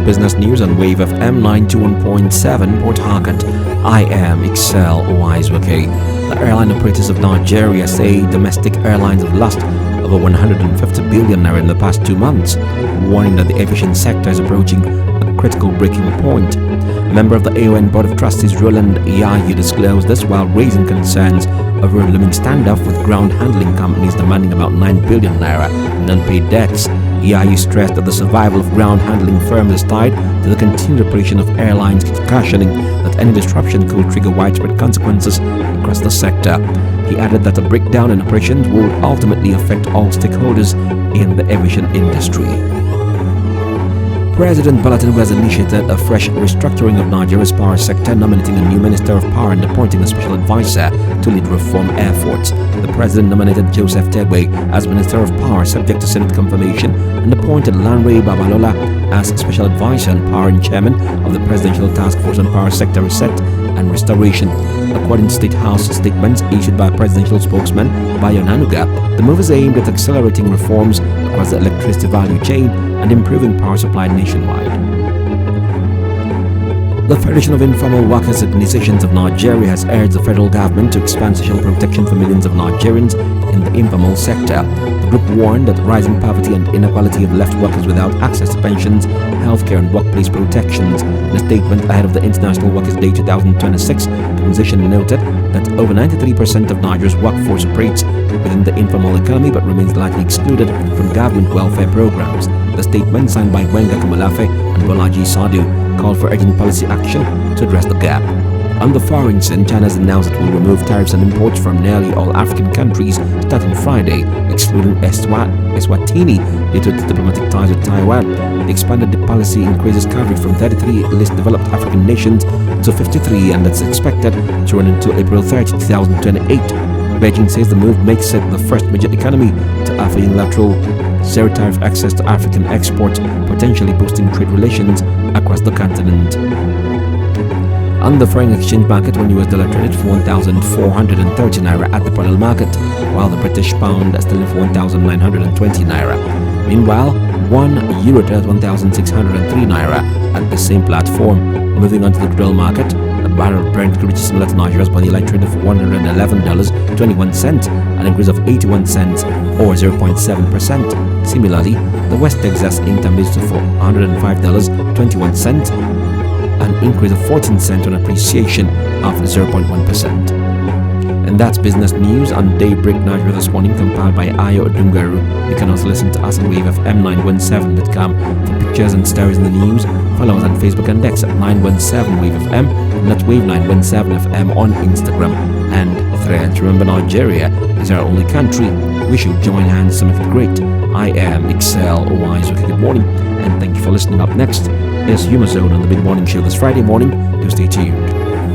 business news on Wave FM 91.7 Port Harcourt. I am Excel Uwaezuoke. The airline operators of Nigeria say domestic airlines have lost over 150 billion naira in the past 2 months, warning that the aviation sector is approaching a critical breaking point. A member of the AON Board of Trustees, Roland Yayu, disclosed this while raising concerns over a looming standoff with ground handling companies demanding about 9 billion naira in unpaid debts. Yayu stressed that the survival of ground handling firms is tied to the continued operation of airlines, cautioning that any disruption could trigger widespread consequences across the sector. He added that a breakdown in operations would ultimately affect all stakeholders in the aviation industry. President Bola Tinubu has initiated a fresh restructuring of Nigeria's power sector, nominating a new Minister of Power and appointing a special advisor to lead reform efforts. The President nominated Joseph Tegbe as Minister of Power, subject to Senate confirmation, and appointed Lanre Babalola as Special Advisor on Power and Chairman of the Presidential Task Force on Power Sector Reset and Restoration. According to State House statements issued by presidential spokesman Bayo Nanuga, the move is aimed at accelerating reforms across the electricity value chain and improving power supply nationwide. The Federation of Informal Workers Organizations of Nigeria has urged the federal government to expand social protection for millions of Nigerians in the informal sector. The group warned that rising poverty and inequality have left workers without access to pensions, healthcare and workplace protections. In a statement ahead of the International Workers' Day 2026, the organization noted that over 93% of Nigeria's workforce operates within the informal economy but remains largely excluded from government welfare programs. The statement, signed by Gwenga Kamalafe and Bolaji Sadu, called for urgent policy action to address the gap. On the foreign scene, China has announced it will remove tariffs on imports from nearly all African countries starting Friday, excluding Eswatini due to its diplomatic ties with Taiwan. The expanded policy increases coverage from 33 least developed African nations to 53, and that's expected to run until April 30, 2028. Beijing says the move makes it the first major economy to offer unilateral zero-tariff access to African exports, potentially boosting trade relations across the continent. On the foreign exchange market, one US dollar traded for 1,430 naira at the parallel market, while the British pound is selling for 1,920 naira. Meanwhile, 1 euro traded 1,603 naira at the same platform. Moving on to the crude market, a barrel of Brent crude similar to Nigeria's Bonny Light traded for $111.21, an increase of 81 cents or 0.7%. Similarly, the West Texas Intermediate for $105.21, an increase of 14 cents on appreciation of 0.1%. And that's business news on Daybreak Nigeria this morning, compiled by Ayo Odungaru. You can also listen to us on wavefm917.com for pictures and stories in the news. Follow us on Facebook and X at 917WaveFM and at Wave917FM on Instagram and Threads. Remember, Nigeria is our only country. We should join hands to make it great. I am Excel Uwaezuoke. Good morning and thank you for listening. Up next is Humor Zone on the Mid Morning Show this Friday morning. Do stay tuned.